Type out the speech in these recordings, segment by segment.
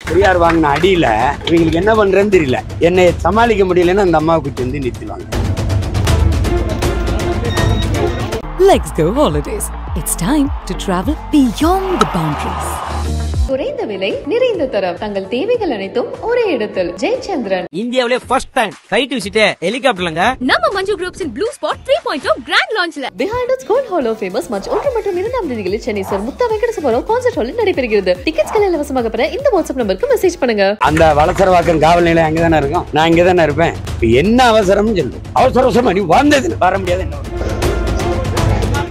பெரியார் வாங்கின அடியில இவங்களுக்கு என்ன பண்றேன்னு தெரியல. என்னை சமாளிக்க முடியலன்னு அந்த அம்மாவுக்கு வந்து நிறுத்திடுவாங்க. Let's go holidays. It's time to travel beyond the boundaries. குறைந்த விலை நிறைந்த தரம் தங்கள் தேவைகள் அனைத்தும் ஒரே இடத்தில். ஜெயச்சந்திரன் இந்தியாவிலே ஃபர்ஸ்ட் டைம் ஃளைட் விசிட் ஹெலிகாப்டர்லங்க. நம்ம Manju groups in blue spot 3.0 grand லான்ச்ல behind its gold hall of famous March 1 மற்றும் 2ஆம் தேதிகளில் சென்னை சார் முத்தா வெங்கடேசபுரம் கான்சர்ட் ஹாலில் நடைபெறுகிறது. டிக்கெட்ஸ்களை இலவசமாக பெற இந்த வாட்ஸ்அப் நம்பருக்கு மெசேஜ் பண்ணுங்க. அந்த வளசரவாக்கம் காவல் நிலையம் அங்கதானே இருக்கும், நான் இங்கதானே இருப்பேன். என்ன அவசரம்னு சொல்லு. அவசரமா நீ வந்தது வர முடியாது. என்ன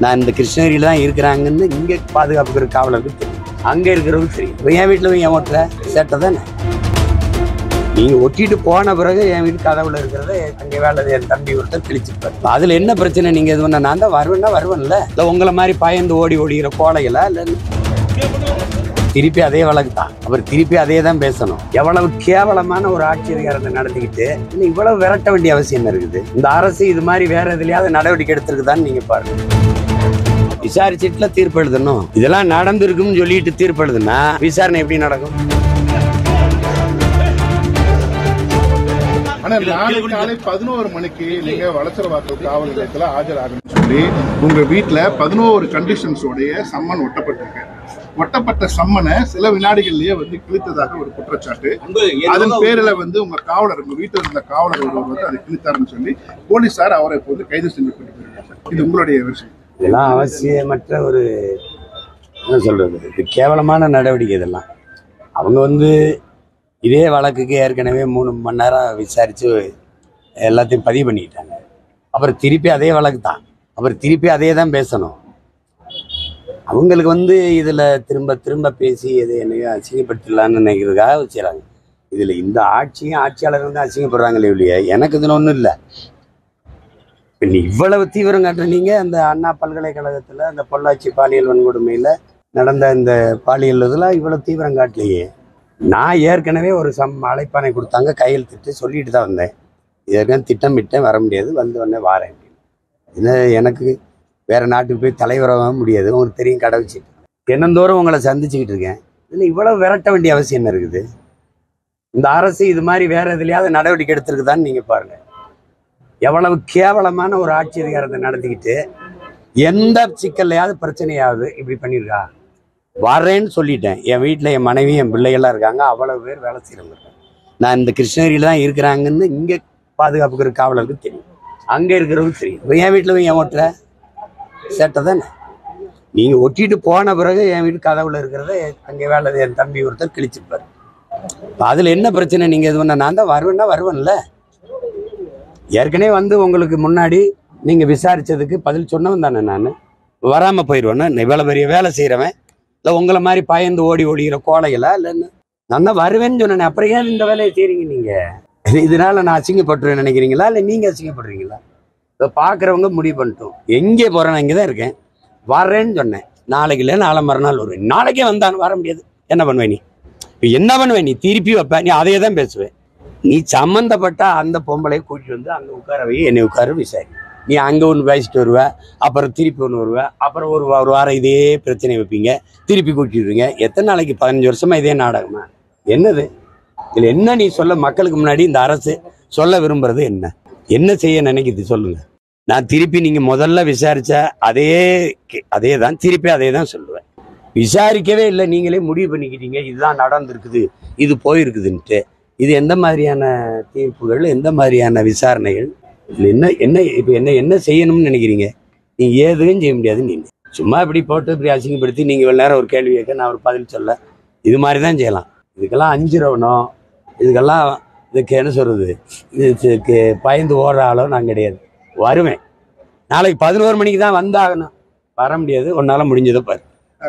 நான் இந்த கிருஷ்ணகிரியில தான் இருக்கிறாங்கன்னு இங்க பாதுகாப்புக்கு காவலருக்கு தெரியும், அங்க இருக்கிறவங்க தெரியும். என் வீட்டுல என் ஓட்டுற சேட்டை தானே. நீங்க ஒட்டிட்டு போன பிறகு என் வீட்டு கதவுல இருக்கிறத அங்கே வேலை என் தம்பி ஒருத்தர் கிழிச்சிருப்பாரு. அதுல என்ன பிரச்சனை? நீங்க எது பண்ண நான் தான் வருவேன்ல. இல்ல உங்களை மாதிரி பயந்து ஓடிக்கிற கோலைகளா? இல்ல திருப்பி அதே வழக்கு தான். அவர் திருப்பி அதே தான் பேசணும். எவ்வளவு கேவலமான ஒரு ஆட்சி அதிகாரத்தை நடத்திக்கிட்டு இன்னும் இவ்வளவு விரட்ட வேண்டிய அவசியம் என்ன இருக்குது? இந்த அரசு இது மாதிரி வேற எதுலயாவது நடவடிக்கை எடுத்திருக்குதான்னு நீங்க பாருங்க. விசாரிச்சுட்டுல தீர்ப்பு எழுதணும். இதெல்லாம் நடந்திருக்குன்னு சொல்லிட்டு தீர்ப்பு எழுதுனா விசாரணை எப்படி நடக்கும்? ஆனா நாளை காலை 11 மணிக்கு நீங்க வளசரவாக்கம் காவல் நிலையத்துல ஆஜராகணும்னு சொல்லி உங்க வீட்டுல 11 கண்டிஷன்ஸோடைய சம்மன் ஒட்டப்பட்டிருக்கு. ஒட்டப்பட்ட சம்மனை சில வினாடிகள்லயே வந்து கிழித்ததாக ஒரு குற்றச்சாட்டு. அதன் பேரில் வந்து உங்க காவலர், உங்க வீட்டில் இருந்த காவலர் ஒருவர் வந்து அதை கிழித்தாருன்னு சொல்லி போலீசார் அவரை இப்போது கைது செஞ்சு கொண்டிருக்கிறாங்க. இது உங்களுடைய விஷயம். இதெல்லாம் அவசியமற்ற ஒரு என்ன சொல்றது, இது கேவலமான நடவடிக்கை. இதெல்லாம் அவங்க வந்து இதே வழக்குக்கு ஏற்கனவே 3 மணி நேரம் விசாரித்து எல்லாத்தையும் பதிவு பண்ணிக்கிட்டாங்க. அப்புறம் திருப்பி அதே வழக்கு தான். அப்புறம் திருப்பி அதே தான் பேசணும். அவங்களுக்கு வந்து இதில் திரும்ப திரும்ப பேசி எது என்னையோ அசிங்கப்படுத்தலான்னு நினைக்கிறதுக்காக வச்சுறாங்க. இதில் இந்த ஆட்சியாளர் வந்து அசிங்கப்படுறாங்களே இல்லையா, எனக்கு இதில் ஒன்றும் இல்லை. நீ இவ்வளவு தீவிரம் காட்டுறீங்க. அந்த அண்ணா பல்கலைக்கழகத்தில் அந்த பொள்ளாச்சி பாலியல் வன்கொடுமையில் நடந்த இந்த பாலியல் இதெல்லாம் இவ்வளவு தீவிரம் காட்டலையே. நான் ஏற்கனவே ஒரு அழைப்பானை கொடுத்தாங்க, கையெழுத்திட்டு சொல்லிட்டு தான் வந்தேன். இதற்கான திட்டமிட்டேன், வர முடியாது, வந்து உடனே வாரேன். இது எனக்கு வேற நாட்டுக்கு போய் தலைவராக முடியாது, உங்களுக்கு தெரியும். கடை வச்சுட்டு தினந்தோறும் உங்களை சந்திச்சுக்கிட்டு இருக்கேன். இதில் இவ்வளவு விரட்ட வேண்டிய அவசியம் என்ன இருக்குது? இந்த அரசு இது மாதிரி வேற எதுலையாவது நடவடிக்கை எடுத்திருக்குதான்னு நீங்க பாருங்க. எவ்வளவு கேவலமான ஒரு ஆட்சி அதிகாரத்தை நடத்திக்கிட்டு எந்த சிக்கல்லையாவது பிரச்சனையாவது இப்படி பண்ணியிருக்கா? வரேன்னு சொல்லிட்டேன். என் வீட்டில் என் மனைவி என் பிள்ளைகள்லாம் இருக்காங்க, அவ்வளவு பேர் வேலை செய்கிறவங்க. நான் இந்த கிருஷ்ணகிரியில தான் இருக்கிறாங்கன்னு இங்கே பாதுகாப்புக்கு காவலருக்கு தெரியும், அங்கே இருக்கிறவங்க தெரியும். என் வீட்டில் என் ஓட்டுற சேட்டை தானே. நீங்கள் ஒட்டிட்டு போன பிறகு என் வீட்டு கதவுல இருக்கிறத அங்கே வேலை என் தம்பி ஒருத்தர் கிழிச்சிருப்பாரு. அதில் என்ன பிரச்சனை? நீங்கள் இது பண்ண நான் தான் வருவேன்ல. ஏற்கனவே வந்து உங்களுக்கு முன்னாடி நீங்கள் விசாரித்ததுக்கு பதில் சொன்னவன் தானே. நான் வராமல் போயிடுவேன்னு இவ்வளோ பெரிய வேலை செய்கிறவன், இல்லை உங்களை மாதிரி பயந்து ஓடிக்கிற கோலைகளா? இல்லைன்னு நான் தான் வருவேன்னு சொன்னேன். அப்புறம் ஏன் இந்த வேலையை செய்கிறீங்க நீங்கள்? இதனால நான் அசிங்கப்பட்டுருவேன் நினைக்கிறீங்களா, இல்லை நீங்கள் அசிங்கப்படுறீங்களா? இதை பார்க்குறவங்க முடிவு பண்ணிட்டோம். எங்கே போகிறேன், இங்கே தான் இருக்கேன், வரேன்னு சொன்னேன். நாளைக்கு இல்லை, நாளை மறுநாள் வருவேன். நாளைக்கே வந்தான்னு வர முடியாது. என்ன பண்ணுவேன் நீ? இப்போ என்ன பண்ணுவேன் நீ? திருப்பி வைப்பேன், நீ அதையே தான் பேசுவேன். நீ சம்மந்தப்பட்ட அந்த பொம்பளை கூட்டிட்டு வந்து அங்கே உட்கார வை, என்னை உட்கார விசாரி. நீ அங்கே ஒன்று பேசிட்டு வருவ, அப்புறம் திருப்பி ஒன்று வருவ, அப்புறம் ஒரு வாரம் இதே பிரச்சனை வைப்பீங்க, திருப்பி கூட்டிடுவீங்க. எத்தனை நாளைக்கு? 15 வருஷமா இதே நாடகமா? என்னது இதில் என்ன நீ சொல்ல? மக்களுக்கு முன்னாடி இந்த அரசு சொல்ல விரும்புறது என்ன செய்ய நினைக்குது சொல்லுங்க. நான் திருப்பி நீங்க முதல்ல விசாரிச்ச அதே தான் திருப்பி அதே தான் சொல்லுவேன். விசாரிக்கவே இல்லை, நீங்களே முடிவு பண்ணிக்கிட்டீங்க இதுதான் நடந்திருக்குது, இது போயிருக்குதுன்ட்டு. இது எந்த மாதிரியான தீர்ப்புகள், எந்த மாதிரியான விசாரணைகள்? என்ன இப்போ என்ன செய்யணும்னு நினைக்கிறீங்க? நீங்க ஏதும் செய்ய முடியாது. நீங்க சும்மா இப்படி போட்டு இப்படி அசிங்கப்படுத்தி நீங்க இவ்வளவு நேரம் ஒரு கேள்வி கேட்க நான் ஒரு பதில் சொல்ல, இது மாதிரி தான் செய்யலாம். இதுக்கெல்லாம் அஞ்சிரவனும், இதுக்கு என்ன சொல்றது, இதுக்கு பயந்து ஓடுற ஆளோ நான் கிடையாது. வருவேன். நாளைக்கு 11 மணிக்கு தான் வந்தாகணும், வர முடியாது. ஒன்னால முடிஞ்சதை பாரு.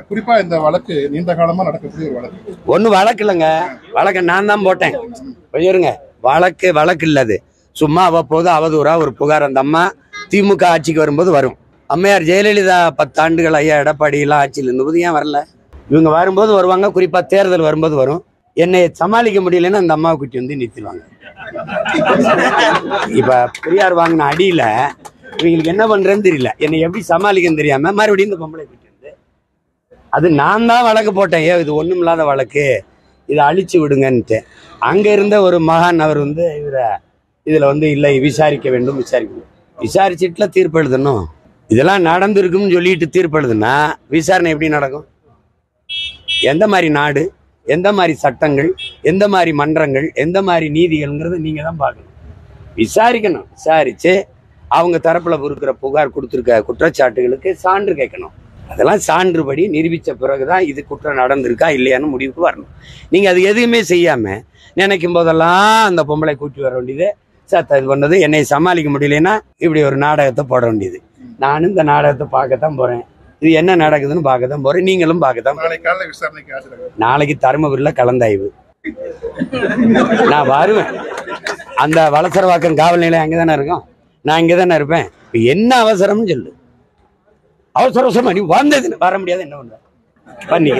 குறிப்பா இந்த வழக்கு நீண்ட காலமா நடக்கக்கூடிய ஒரு வழக்கு. ஒன்றும் வழக்கு இல்லைங்க, வழக்கை நான் தான் போட்டேன். கொஞ்சம் இருங்க, வழக்கு இல்லது. சும்மா அவ்வப்போது அவதூறா ஒரு புகார். அந்த அம்மா திமுக ஆட்சிக்கு வரும்போது வரும். அம்மையார் ஜெயலலிதா 10 ஆண்டுகள் ஐயா எடப்பாடி எல்லாம் ஆட்சியில் இருந்தபோது ஏன் வரல? இவங்க வரும்போது வருவாங்க, குறிப்பா தேர்தல் வரும்போது வரும். என்னை சமாளிக்க முடியலன்னு அந்த அம்மாவை கூட்டி வந்து நிறுத்திடுவாங்க. இப்ப பெரியார் வாங்கின அடியில இவங்களுக்கு என்ன பண்றேன்னு தெரியல, என்னை எப்படி சமாளிக்கன்னு தெரியாம மறுபடியும் இந்த பொம்பளை கூட்டி வந்து, அது நான் தான் வழக்கு போட்டேன். இது ஒண்ணும் இல்லாத வழக்கு, இதை அழிச்சு விடுங்கன்ட்டு. அங்கே இருந்த ஒரு மகான் அவர் வந்து இதில் வந்து இல்லை விசாரிக்க வேண்டும் விசாரிச்சுட்டுல தீர்ப்பு எழுதணும். இதெல்லாம் நடந்திருக்குன்னு சொல்லிட்டு தீர்ப்பு எழுதுனா விசாரணை எப்படி நடக்கும்? எந்த மாதிரி நாடு, எந்த மாதிரி சட்டங்கள், எந்த மாதிரி மன்றங்கள், எந்த மாதிரி நீதிகள்ங்கிறத நீங்கள் தான் பார்க்கணும். விசாரிக்கணும். விசாரித்து அவங்க தரப்பில் இருக்கிற புகார் கொடுத்துருக்க குற்றச்சாட்டுகளுக்கு சான்று கேட்கணும். அதெல்லாம் சான்றுபடி நிரூபித்த பிறகு தான் இது குற்றம் நடந்திருக்கா இல்லையான்னு முடிவுக்கு வரணும். நீங்கள் அது எதுவுமே செய்யாமல் நினைக்கும் போதெல்லாம் அந்த பொம்பளை கூட்டி வர வேண்டியது, இது பண்ணது, என்னை சமாளிக்க முடியலன்னா இப்படி ஒரு நாடகத்தை போட வேண்டியது. நானும் இந்த நாடகத்தை பார்க்கத்தான் போகிறேன். இது என்ன நடக்குதுன்னு பார்க்கத்தான் போகிறேன். நீங்களும் பார்க்கத்தான். நாளைக்கு தருமபுரியில் கலந்தாய்வு. நான் வருவேன். அந்த வலசரவாக்கம் காவல் நிலையம் அங்கே தானே இருக்கும். நான் இங்கே தானே இருப்பேன். இப்போ என்ன அவசரம்னு சொல்லு. அவசரமா நீ வந்தது வர முடியாது. என்ன பண்ற பண்ணி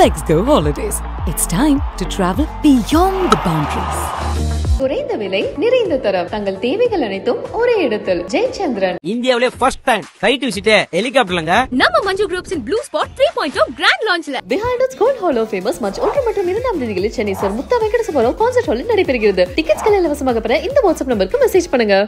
Let's go holidays. It's time to travel beyond the boundaries. குறைந்த விலை நிறைந்த தரம் தங்கள் தேவைகள் அனைத்தும் ஒரே இடத்தில். ஜெயச்சந்திரன். இந்தியாவிலே ஃபர்ஸ்ட் டைம் ஃபிளைட் விசிட் ஹெலிகாப்டர்லங்க. நம்ம Manju groups in blue spot 3.0 grand லான்ச்ல Behind its Gold Hall of Famous March 1 மற்றும் 2 தேதிகளில் சென்னை சார் முத்தா வெங்கடேசபுரம் கான்சர்ட் ஹாலில் நடைபெறுகிறது. டிக்கெட்ஸ்கள் இலவசமாக பெற இந்த வாட்ஸ்அப் நம்பருக்கு மெசேஜ் பண்ணுங்க.